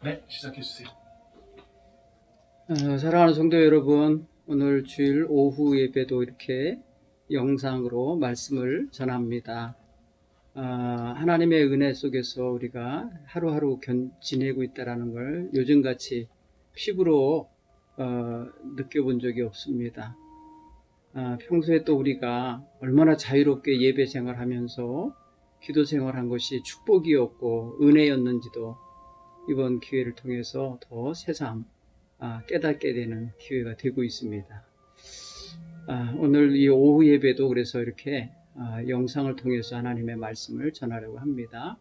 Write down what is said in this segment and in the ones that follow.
네, 시작해 주세요. 사랑하는 성도 여러분, 오늘 주일 오후 예배도 이렇게 영상으로 말씀을 전합니다. 하나님의 은혜 속에서 우리가 하루하루 지내고 있다는 걸 요즘같이 피부로 느껴본 적이 없습니다. 평소에 또 우리가 얼마나 자유롭게 예배 생활하면서 기도 생활한 것이 축복이었고 은혜였는지도 이번 기회를 통해서 더 새삼 깨닫게 되는 기회가 되고 있습니다. 오늘 이 오후 예배도 그래서 이렇게 영상을 통해서 하나님의 말씀을 전하려고 합니다.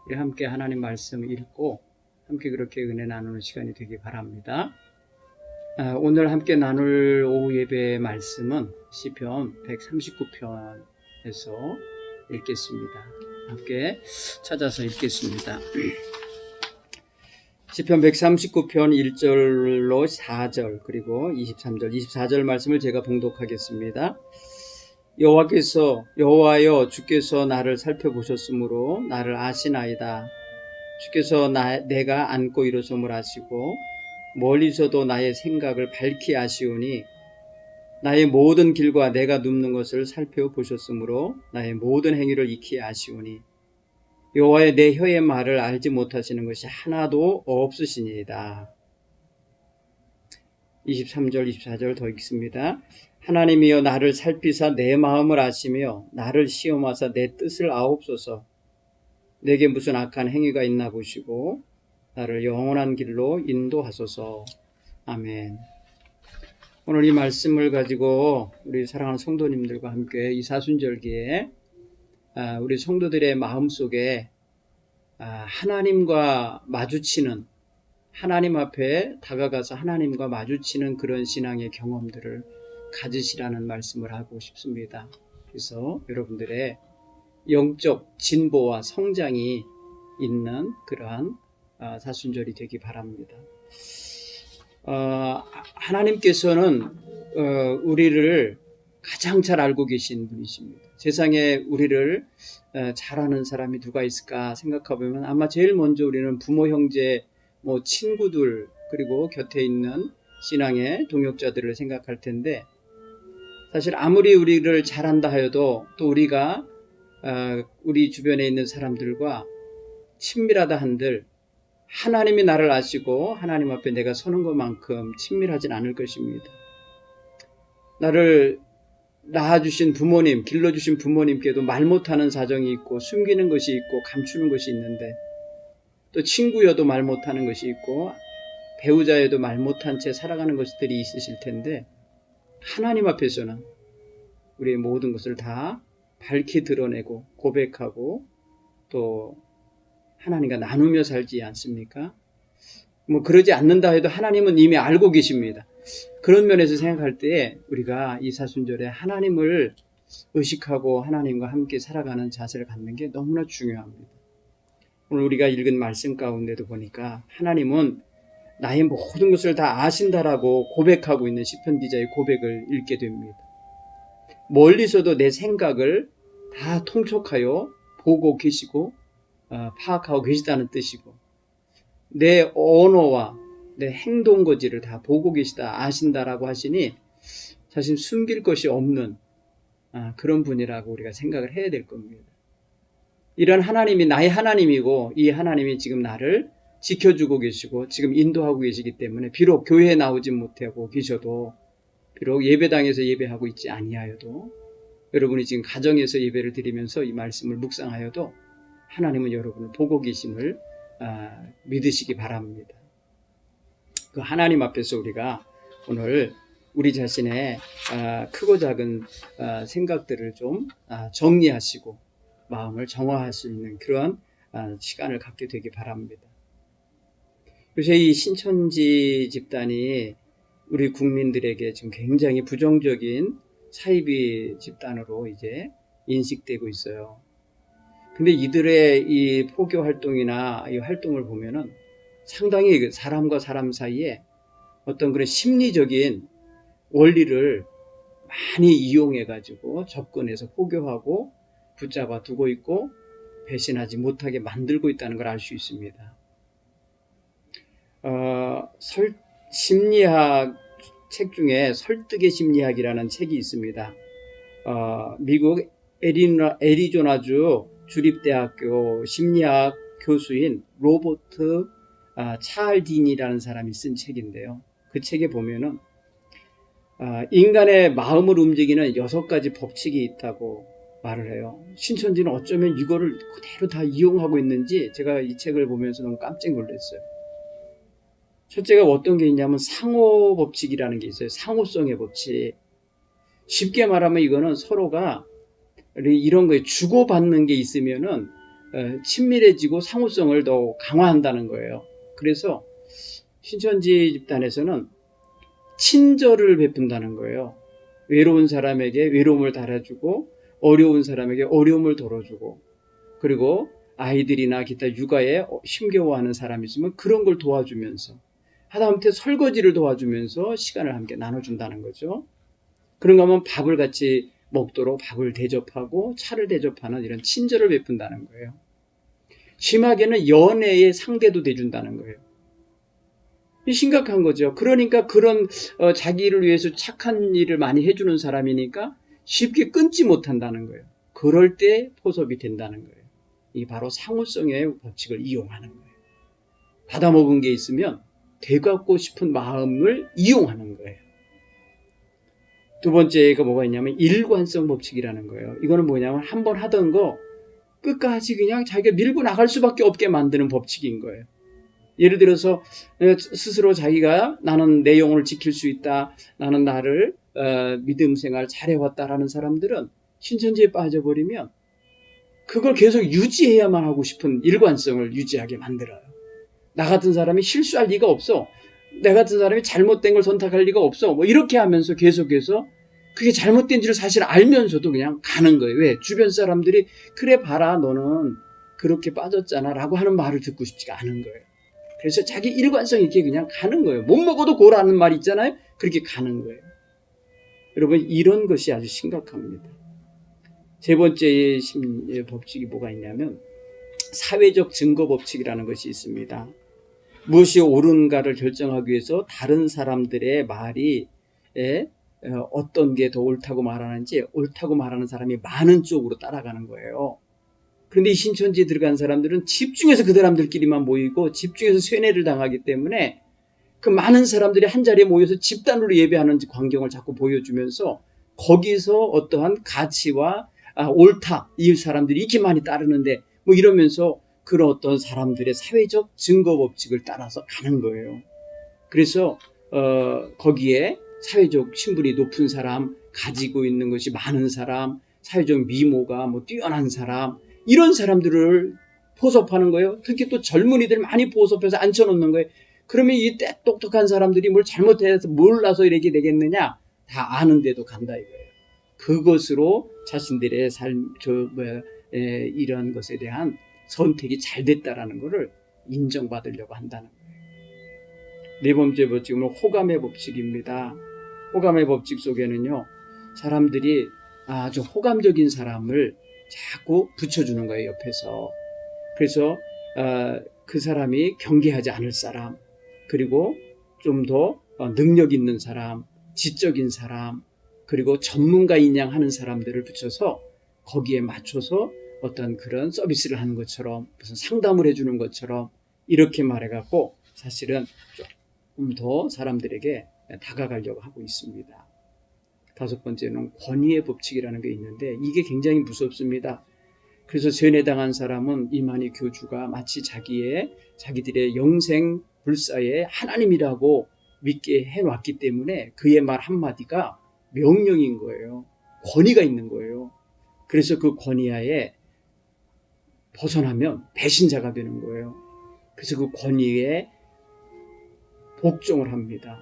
우리 함께 하나님 말씀 읽고 함께 그렇게 은혜 나누는 시간이 되기 바랍니다. 오늘 함께 나눌 오후 예배의 말씀은 시편 139편에서 읽겠습니다. 함께 찾아서 읽겠습니다. 시편 139편 1절로 4절 그리고 23절 24절 말씀을 제가 봉독하겠습니다. 여호와여 주께서 나를 살펴보셨으므로 나를 아시나이다. 주께서 내가 앉고 일어섬을 아시고 멀리서도 나의 생각을 밝히 아시오니 나의 모든 길과 내가 눕는 것을 살펴보셨으므로 나의 모든 행위를 익히 아시오니 여호와의 내 혀의 말을 알지 못하시는 것이 하나도 없으시니이다. 23절 24절 더 읽습니다. 하나님이여 나를 살피사 내 마음을 아시며 나를 시험하사 내 뜻을 아옵소서. 내게 무슨 악한 행위가 있나 보시고 나를 영원한 길로 인도하소서. 아멘. 오늘 이 말씀을 가지고 우리 사랑하는 성도님들과 함께 이 사순절기에 우리 성도들의 마음속에 하나님과 마주치는, 하나님 앞에 다가가서 하나님과 마주치는 그런 신앙의 경험들을 가지시라는 말씀을 하고 싶습니다. 그래서 여러분들의 영적 진보와 성장이 있는 그러한 사순절이 되기 바랍니다. 하나님께서는 우리를 가장 잘 알고 계신 분이십니다. 세상에 우리를 잘 아는 사람이 누가 있을까 생각해보면 아마 제일 먼저 우리는 부모, 형제, 친구들 그리고 곁에 있는 신앙의 동역자들을 생각할 텐데 사실 아무리 우리를 잘 안다 하여도 또 우리가 우리 주변에 있는 사람들과 친밀하다 한들 하나님이 나를 아시고 하나님 앞에 내가 서는 것만큼 친밀하진 않을 것입니다. 나를 낳아주신 부모님, 길러주신 부모님께도 말 못하는 사정이 있고 숨기는 것이 있고 감추는 것이 있는데 또 친구여도 말 못하는 것이 있고 배우자여도 말 못한 채 살아가는 것들이 있으실 텐데 하나님 앞에서는 우리의 모든 것을 다 밝히 드러내고 고백하고 또 하나님과 나누며 살지 않습니까? 그러지 않는다 해도 하나님은 이미 알고 계십니다. 그런 면에서 생각할 때 우리가 이 사순절에 하나님을 의식하고 하나님과 함께 살아가는 자세를 갖는 게 너무나 중요합니다. 오늘 우리가 읽은 말씀 가운데도 보니까 하나님은 나의 모든 것을 다 아신다라고 고백하고 있는 시편 기자의 고백을 읽게 됩니다. 멀리서도 내 생각을 다 통촉하여 보고 계시고 파악하고 계시다는 뜻이고 내 언어와 내 행동거지를 다 보고 계시다 아신다라고 하시니 사실 숨길 것이 없는 그런 분이라고 우리가 생각을 해야 될 겁니다. 이런 하나님이 나의 하나님이고 이 하나님이 지금 나를 지켜주고 계시고 지금 인도하고 계시기 때문에 비록 교회에 나오지 못하고 계셔도 비록 예배당에서 예배하고 있지 아니하여도 여러분이 지금 가정에서 예배를 드리면서 이 말씀을 묵상하여도 하나님은 여러분을 보고 계심을 믿으시기 바랍니다. 그 하나님 앞에서 우리가 오늘 우리 자신의 크고 작은 생각들을 좀 정리하시고 마음을 정화할 수 있는 그런 시간을 갖게 되기 바랍니다. 요새 이 신천지 집단이 우리 국민들에게 지금 굉장히 부정적인 사이비 집단으로 이제 인식되고 있어요. 근데 이들의 이 포교 활동이나 이 활동을 보면은 상당히 사람과 사람 사이에 어떤 그런 심리적인 원리를 많이 이용해가지고 접근해서 포교하고 붙잡아 두고 있고 배신하지 못하게 만들고 있다는 걸 알 수 있습니다. 심리학 책 중에 설득의 심리학이라는 책이 있습니다. 미국 애리조나주 주립대학교 심리학 교수인 로버트 찰딘이라는 사람이 쓴 책인데요. 그 책에 보면은 인간의 마음을 움직이는 6가지 법칙이 있다고 말을 해요. 신천지는 어쩌면 이거를 그대로 다 이용하고 있는지 제가 이 책을 보면서 너무 깜짝 놀랐어요. 첫째가 어떤 게 있냐면 상호 법칙이라는 게 있어요. 상호성의 법칙. 쉽게 말하면 이거는 서로가 이런 거에 주고받는 게 있으면은 친밀해지고 상호성을 더 강화한다는 거예요. 그래서 신천지 집단에서는 친절을 베푼다는 거예요. 외로운 사람에게 외로움을 달아주고 어려운 사람에게 어려움을 덜어주고, 그리고 아이들이나 기타 육아에 힘겨워하는 사람이 있으면 그런 걸 도와주면서, 하다못해 설거지를 도와주면서 시간을 함께 나눠준다는 거죠. 그런가 하면 밥을 같이 먹도록 밥을 대접하고 차를 대접하는 이런 친절을 베푼다는 거예요. 심하게는 연애의 상대도 돼준다는 거예요. 심각한 거죠. 그러니까 그런 자기를 위해서 착한 일을 많이 해주는 사람이니까 쉽게 끊지 못한다는 거예요. 그럴 때 포섭이 된다는 거예요. 이게 바로 상호성의 법칙을 이용하는 거예요. 받아먹은 게 있으면 되갚고 싶은 마음을 이용하는 거예요. 두 번째가 뭐가 있냐면 일관성 법칙이라는 거예요. 이거는 뭐냐면 한번 하던 거 끝까지 그냥 자기가 밀고 나갈 수밖에 없게 만드는 법칙인 거예요. 예를 들어서 스스로 자기가 나는 내 영혼을 지킬 수 있다, 나는 나를 믿음 생활 잘해왔다라는 사람들은 신천지에 빠져버리면 그걸 계속 유지해야만 하고 싶은 일관성을 유지하게 만들어요. 나 같은 사람이 실수할 리가 없어, 내 같은 사람이 잘못된 걸 선택할 리가 없어, 뭐 이렇게 하면서 계속해서 그게 잘못된지를 사실 알면서도 그냥 가는 거예요. 왜? 주변 사람들이 그래 봐라 너는 그렇게 빠졌잖아 라고 하는 말을 듣고 싶지가 않은 거예요. 그래서 자기 일관성 있게 그냥 가는 거예요. 못 먹어도 고라는 말 있잖아요. 그렇게 가는 거예요. 여러분, 이런 것이 아주 심각합니다. 세 번째 법칙이 뭐가 있냐면 사회적 증거 법칙이라는 것이 있습니다. 무엇이 옳은가를 결정하기 위해서 다른 사람들의 말이 어떤 게 더 옳다고 말하는지, 옳다고 말하는 사람이 많은 쪽으로 따라가는 거예요. 그런데 이 신천지에 들어간 사람들은 집중해서 그 사람들끼리만 모이고 집중해서 쇠뇌를 당하기 때문에 그 많은 사람들이 한 자리에 모여서 집단으로 예배하는 광경을 자꾸 보여주면서 거기서 어떠한 가치와 옳다, 이 사람들이 이렇게 많이 따르는데 뭐 이러면서 그런 어떤 사람들의 사회적 증거 법칙을 따라서 가는 거예요. 그래서 거기에 사회적 신분이 높은 사람, 가지고 있는 것이 많은 사람, 사회적 미모가 뭐 뛰어난 사람, 이런 사람들을 포섭하는 거예요. 특히 또 젊은이들 많이 포섭해서 앉혀놓는 거예요. 그러면 이 똑똑한 사람들이 뭘 잘못해서 몰라서 이렇게 되겠느냐? 다 아는데도 간다 이거예요. 그것으로 자신들의 이런 것에 대한 선택이 잘 됐다라는 것을 인정받으려고 한다는 거예요. 네 번째 법칙은 호감의 법칙입니다. 호감의 법칙 속에는요, 사람들이 아주 호감적인 사람을 자꾸 붙여주는 거예요, 옆에서. 그래서 그 사람이 경계하지 않을 사람, 그리고 좀 더 능력 있는 사람, 지적인 사람, 그리고 전문가인 양 하는 사람들을 붙여서 거기에 맞춰서 어떤 그런 서비스를 하는 것처럼, 무슨 상담을 해주는 것처럼 이렇게 말해갖고 사실은 조금 더 사람들에게 다가가려고 하고 있습니다. 다섯 번째는 권위의 법칙이라는 게 있는데 이게 굉장히 무섭습니다. 그래서 쇠뇌당한 사람은 이만희 교주가 마치 자기들의 영생 불사의 하나님이라고 믿게 해놨기 때문에 그의 말 한마디가 명령인 거예요. 권위가 있는 거예요. 그래서 그 권위하에 벗어나면 배신자가 되는 거예요. 그래서 그 권위에 복종을 합니다.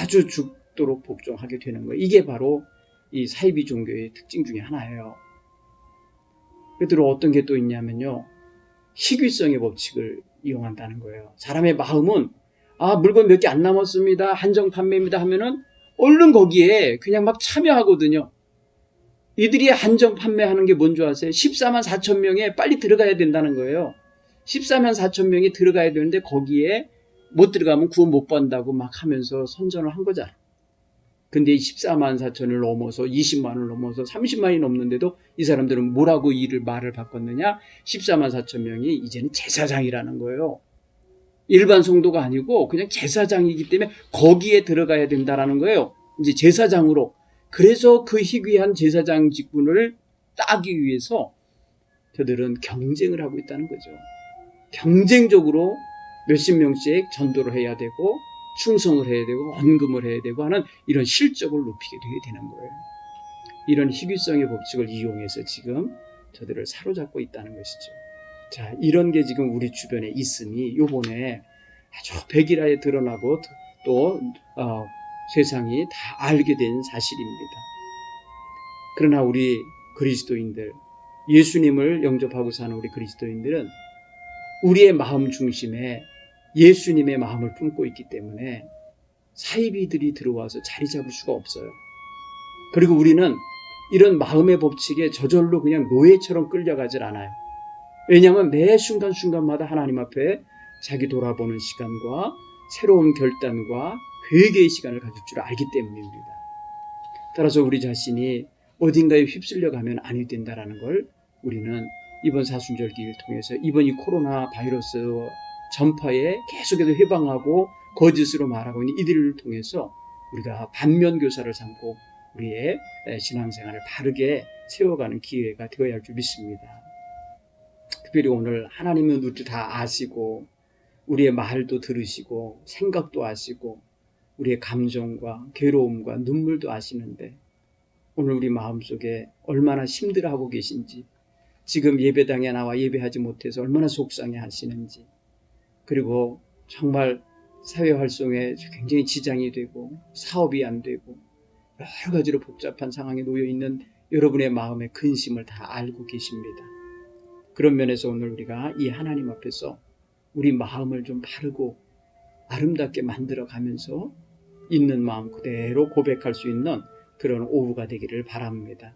아주 죽도록 복종하게 되는 거예요. 이게 바로 이 사이비 종교의 특징 중에 하나예요. 그대로 어떤 게 또 있냐면요, 희귀성의 법칙을 이용한다는 거예요. 사람의 마음은 물건 몇 개 안 남았습니다, 한정 판매입니다 하면은 얼른 거기에 그냥 막 참여하거든요. 이들이 한정 판매하는 게 뭔지 아세요? 14만 4천 명에 빨리 들어가야 된다는 거예요. 14만 4천 명이 들어가야 되는데 거기에 못 들어가면 구원 못 받는다고 막 하면서 선전을 한 거잖아. 근데 14만 4천을 넘어서 20만을 넘어서 30만이 넘는데도 이 사람들은 뭐라고 말을 바꿨느냐? 14만 4천 명이 이제는 제사장이라는 거예요. 일반 성도가 아니고 그냥 제사장이기 때문에 거기에 들어가야 된다라는 거예요. 이제 제사장으로. 그래서 그 희귀한 제사장 직분을 따기 위해서 저들은 경쟁을 하고 있다는 거죠. 경쟁적으로 몇십 명씩 전도를 해야 되고 충성을 해야 되고 헌금을 해야 되고 하는 이런 실적을 높이게 되는 거예요. 이런 희귀성의 법칙을 이용해서 지금 저들을 사로잡고 있다는 것이죠. 자, 이런 게 지금 우리 주변에 있으니 요번에 아주 백일하에 드러나고 또 세상이 다 알게 된 사실입니다. 그러나 우리 그리스도인들, 예수님을 영접하고 사는 우리 그리스도인들은 우리의 마음 중심에 예수님의 마음을 품고 있기 때문에 사이비들이 들어와서 자리 잡을 수가 없어요. 그리고 우리는 이런 마음의 법칙에 저절로 그냥 노예처럼 끌려가질 않아요. 왜냐하면 매 순간순간마다 하나님 앞에 자기 돌아보는 시간과 새로운 결단과 회개의 시간을 가질 줄 알기 때문입니다. 따라서 우리 자신이 어딘가에 휩쓸려 가면 아니 된다라는 걸 우리는 이번 사순절기를 통해서 이번 이 코로나 바이러스 전파에 계속해서 회방하고 거짓으로 말하고 있는 이들을 통해서 우리가 반면교사를 삼고 우리의 신앙생활을 바르게 세워가는 기회가 되어야 할 줄 믿습니다. 특별히 오늘 하나님은 우리 다 아시고 우리의 말도 들으시고 생각도 아시고 우리의 감정과 괴로움과 눈물도 아시는데 오늘 우리 마음속에 얼마나 힘들어하고 계신지, 지금 예배당에 나와 예배하지 못해서 얼마나 속상해 하시는지, 그리고 정말 사회활동에 굉장히 지장이 되고 사업이 안 되고 여러 가지로 복잡한 상황에 놓여 있는 여러분의 마음의 근심을 다 알고 계십니다. 그런 면에서 오늘 우리가 이 하나님 앞에서 우리 마음을 좀 바르고 아름답게 만들어 가면서 있는 마음 그대로 고백할 수 있는 그런 오후가 되기를 바랍니다.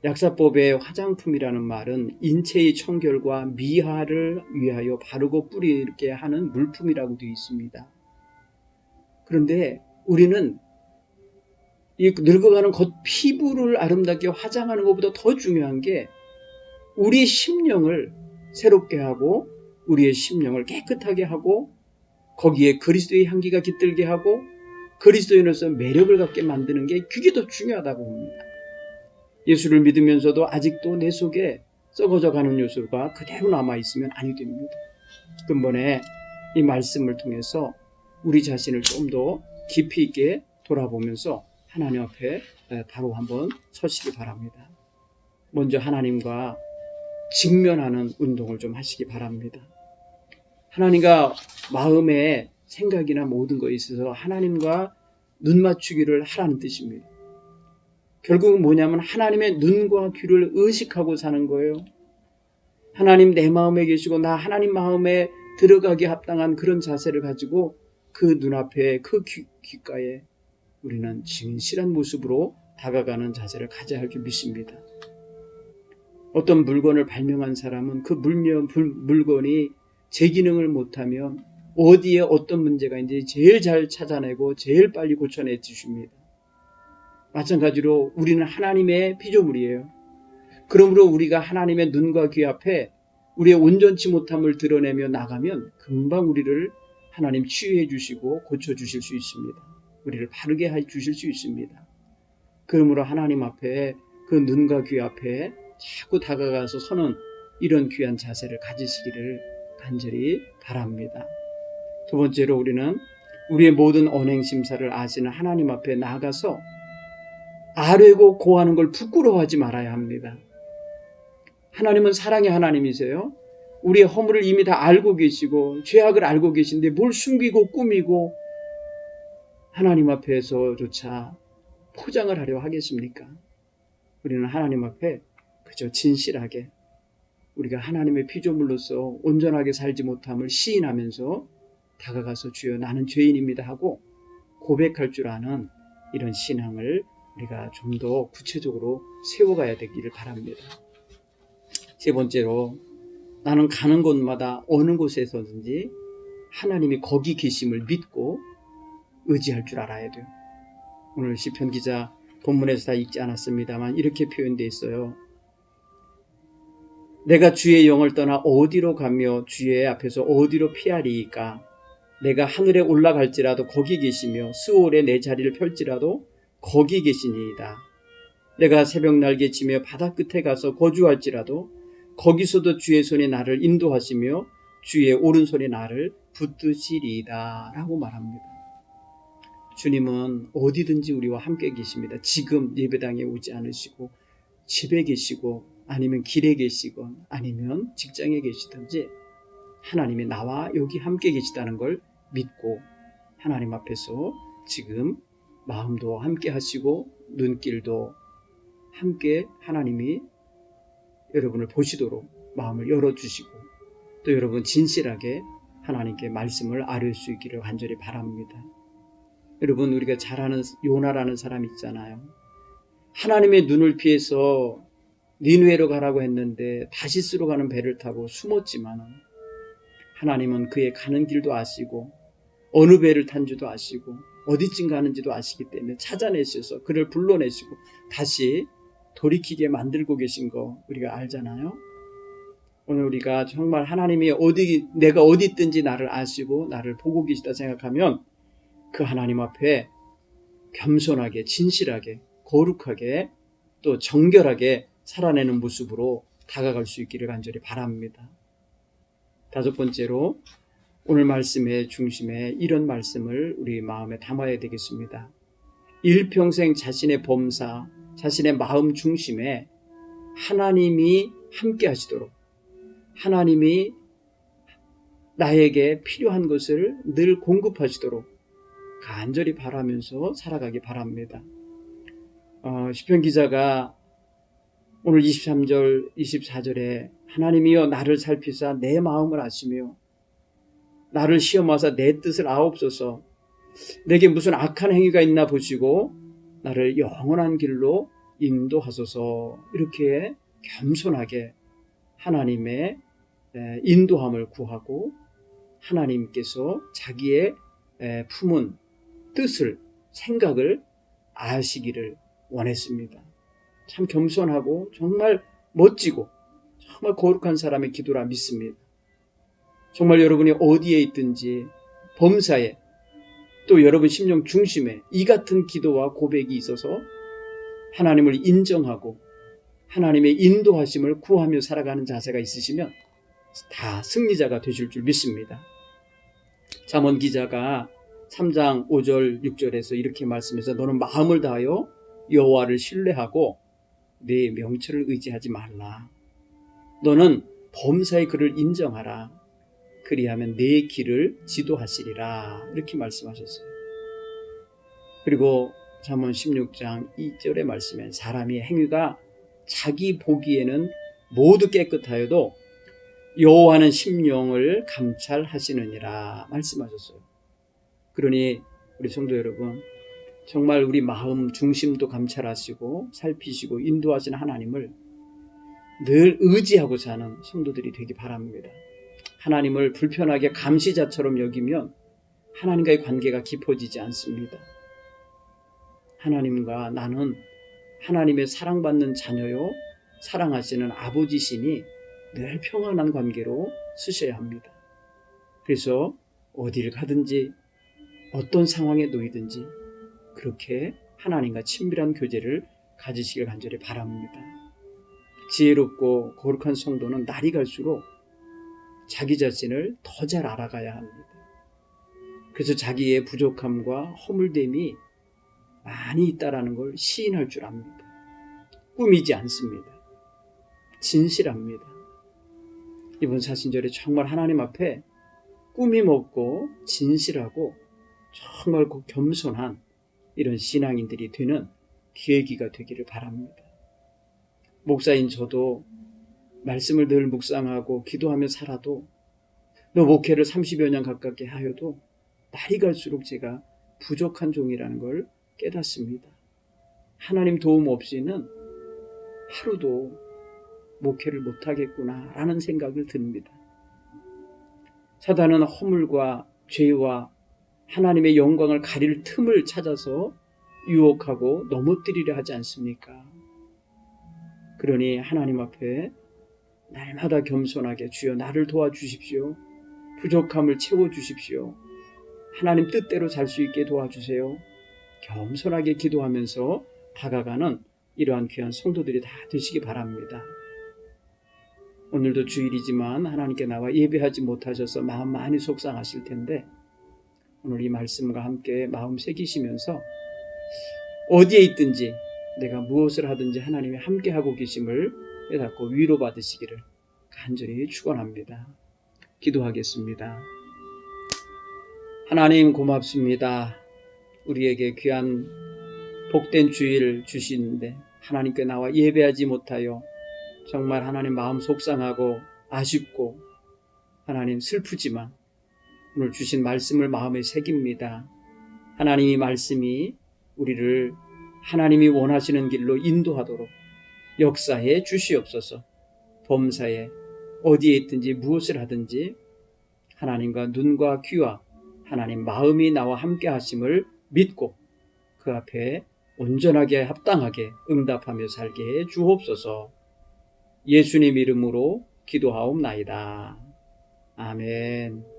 약사법의 화장품이라는 말은 인체의 청결과 미화를 위하여 바르고 뿌리게 하는 물품이라고 되어 있습니다. 그런데 우리는 이 늙어가는 피부를 아름답게 화장하는 것보다 더 중요한 게 우리의 심령을 새롭게 하고 우리의 심령을 깨끗하게 하고 거기에 그리스도의 향기가 깃들게 하고 그리스도인으로서 매력을 갖게 만드는 게 그게 더 중요하다고 봅니다. 예수를 믿으면서도 아직도 내 속에 썩어져가는 요소가 그대로 남아있으면 아니 됩니다. 근본에 이 말씀을 통해서 우리 자신을 좀 더 깊이 있게 돌아보면서 하나님 앞에 바로 한번 서시기 바랍니다. 먼저 하나님과 직면하는 운동을 좀 하시기 바랍니다. 하나님과 마음의 생각이나 모든 것에 있어서 하나님과 눈 맞추기를 하라는 뜻입니다. 결국은 뭐냐면 하나님의 눈과 귀를 의식하고 사는 거예요. 하나님 내 마음에 계시고 나 하나님 마음에 들어가기 합당한 그런 자세를 가지고 그 눈앞에 그 귓가에 우리는 진실한 모습으로 다가가는 자세를 가져야 할 줄 믿습니다. 어떤 물건을 발명한 사람은 그 물건이 제 기능을 못하면 어디에 어떤 문제가 있는지 제일 잘 찾아내고 제일 빨리 고쳐내 주십니다. 마찬가지로 우리는 하나님의 피조물이에요. 그러므로 우리가 하나님의 눈과 귀 앞에 우리의 온전치 못함을 드러내며 나가면 금방 우리를 하나님 치유해 주시고 고쳐주실 수 있습니다. 우리를 바르게 해 주실 수 있습니다. 그러므로 하나님 앞에 그 눈과 귀 앞에 자꾸 다가가서 서는 이런 귀한 자세를 가지시기를 간절히 바랍니다. 두 번째로 우리는 우리의 모든 언행심사를 아시는 하나님 앞에 나아가서 아뢰고 고하는 걸 부끄러워하지 말아야 합니다. 하나님은 사랑의 하나님이세요. 우리의 허물을 이미 다 알고 계시고 죄악을 알고 계신데 뭘 숨기고 꾸미고 하나님 앞에서조차 포장을 하려 하겠습니까? 우리는 하나님 앞에 그저 진실하게 우리가 하나님의 피조물로서 온전하게 살지 못함을 시인하면서 다가가서 주여 나는 죄인입니다 하고 고백할 줄 아는 이런 신앙을 우리가 좀 더 구체적으로 세워가야 되기를 바랍니다. 세 번째로 나는 가는 곳마다 어느 곳에서든지 하나님이 거기 계심을 믿고 의지할 줄 알아야 돼요. 오늘 시편 기자 본문에서 다 읽지 않았습니다만 이렇게 표현되어 있어요. 내가 주의 영을 떠나 어디로 가며 주의 앞에서 어디로 피하리이까? 내가 하늘에 올라갈지라도 거기 계시며 스올에 내 자리를 펼지라도 거기 계시니이다. 내가 새벽 날개 치며 바다 끝에 가서 거주할지라도 거기서도 주의 손이 나를 인도하시며 주의 오른손이 나를 붙드시리이다 라고 말합니다. 주님은 어디든지 우리와 함께 계십니다. 지금 예배당에 오지 않으시고 집에 계시고 아니면 길에 계시건 아니면 직장에 계시든지 하나님이 나와 여기 함께 계시다는 걸 믿고 하나님 앞에서 지금 마음도 함께 하시고 눈길도 함께 하나님이 여러분을 보시도록 마음을 열어주시고 또 여러분 진실하게 하나님께 말씀을 아뢰 수 있기를 간절히 바랍니다. 여러분 우리가 잘 아는 요나라는 사람 있잖아요. 하나님의 눈을 피해서 니느웨로 가라고 했는데 다시스로 가는 배를 타고 숨었지만 하나님은 그의 가는 길도 아시고 어느 배를 탄지도 아시고 어디쯤 가는지도 아시기 때문에 찾아내셔서 그를 불러내시고 다시 돌이키게 만들고 계신 거 우리가 알잖아요. 오늘 우리가 정말 하나님이 내가 어디 있든지 나를 아시고 나를 보고 계시다 생각하면 그 하나님 앞에 겸손하게 진실하게 거룩하게 또 정결하게 살아내는 모습으로 다가갈 수 있기를 간절히 바랍니다. 다섯 번째로 오늘 말씀의 중심에 이런 말씀을 우리 마음에 담아야 되겠습니다. 일평생 자신의 범사, 자신의 마음 중심에 하나님이 함께 하시도록 하나님이 나에게 필요한 것을 늘 공급하시도록 간절히 바라면서 살아가기 바랍니다. 시편 기자가 오늘 23절, 24절에 하나님이여 나를 살피사 내 마음을 아시며 나를 시험하사 내 뜻을 아옵소서. 내게 무슨 악한 행위가 있나 보시고 나를 영원한 길로 인도하소서. 이렇게 겸손하게 하나님의 인도함을 구하고 하나님께서 자기의 품은 뜻을, 생각을 아시기를 원했습니다. 참 겸손하고 정말 멋지고 정말 거룩한 사람의 기도라 믿습니다. 정말 여러분이 어디에 있든지 범사에 또 여러분 심령 중심에 이 같은 기도와 고백이 있어서 하나님을 인정하고 하나님의 인도하심을 구하며 살아가는 자세가 있으시면 다 승리자가 되실 줄 믿습니다. 잠언 기자가 3장 5절 6절에서 이렇게 말씀해서 너는 마음을 다하여 여호와를 신뢰하고 내 명철을 의지하지 말라. 너는 범사의 그를 인정하라. 그리하면 내 길을 지도하시리라. 이렇게 말씀하셨어요. 그리고 잠언 16장 2절의 말씀에 사람의 행위가 자기 보기에는 모두 깨끗하여도 여호와는 심령을 감찰하시느니라 말씀하셨어요. 그러니 우리 성도 여러분 정말 우리 마음 중심도 감찰하시고 살피시고 인도하시는 하나님을 늘 의지하고 사는 성도들이 되기 바랍니다. 하나님을 불편하게 감시자처럼 여기면 하나님과의 관계가 깊어지지 않습니다. 하나님과 나는 하나님의 사랑받는 자녀요 사랑하시는 아버지시니 늘 평안한 관계로 쓰셔야 합니다. 그래서 어디를 가든지 어떤 상황에 놓이든지 그렇게 하나님과 친밀한 교제를 가지시길 간절히 바랍니다. 지혜롭고 거룩한 성도는 날이 갈수록 자기 자신을 더 잘 알아가야 합니다. 그래서 자기의 부족함과 허물됨이 많이 있다라는 걸 시인할 줄 압니다. 꾸미지 않습니다. 진실합니다. 이번 사순절에 정말 하나님 앞에 꾸밈 없고 진실하고 정말 겸손한 이런 신앙인들이 되는 계기가 되기를 바랍니다. 목사인 저도 말씀을 늘 묵상하고 기도하며 살아도 너 목회를 30여 년 가깝게 하여도 날이 갈수록 제가 부족한 종이라는 걸 깨닫습니다. 하나님 도움 없이는 하루도 목회를 못하겠구나 라는 생각을 듭니다. 사단은 허물과 죄와 하나님의 영광을 가릴 틈을 찾아서 유혹하고 넘어뜨리려 하지 않습니까? 그러니 하나님 앞에 날마다 겸손하게 주여 나를 도와주십시오. 부족함을 채워주십시오. 하나님 뜻대로 살 수 있게 도와주세요. 겸손하게 기도하면서 다가가는 이러한 귀한 성도들이 다 되시기 바랍니다. 오늘도 주일이지만 하나님께 나와 예배하지 못하셔서 마음 많이 속상하실 텐데 오늘 이 말씀과 함께 마음 새기시면서 어디에 있든지 내가 무엇을 하든지 하나님이 함께하고 계심을 깨닫고 위로받으시기를 간절히 축원합니다. 기도하겠습니다. 하나님 고맙습니다. 우리에게 귀한 복된 주일 주시는데 하나님께 나와 예배하지 못하여 정말 하나님 마음 속상하고 아쉽고 하나님 슬프지만 오늘 주신 말씀을 마음에 새깁니다. 하나님의 말씀이 우리를 하나님이 원하시는 길로 인도하도록 역사해 주시옵소서. 범사에 어디에 있든지 무엇을 하든지 하나님과 눈과 귀와 하나님 마음이 나와 함께 하심을 믿고 그 앞에 온전하게 합당하게 응답하며 살게 해 주옵소서. 예수님 이름으로 기도하옵나이다. 아멘.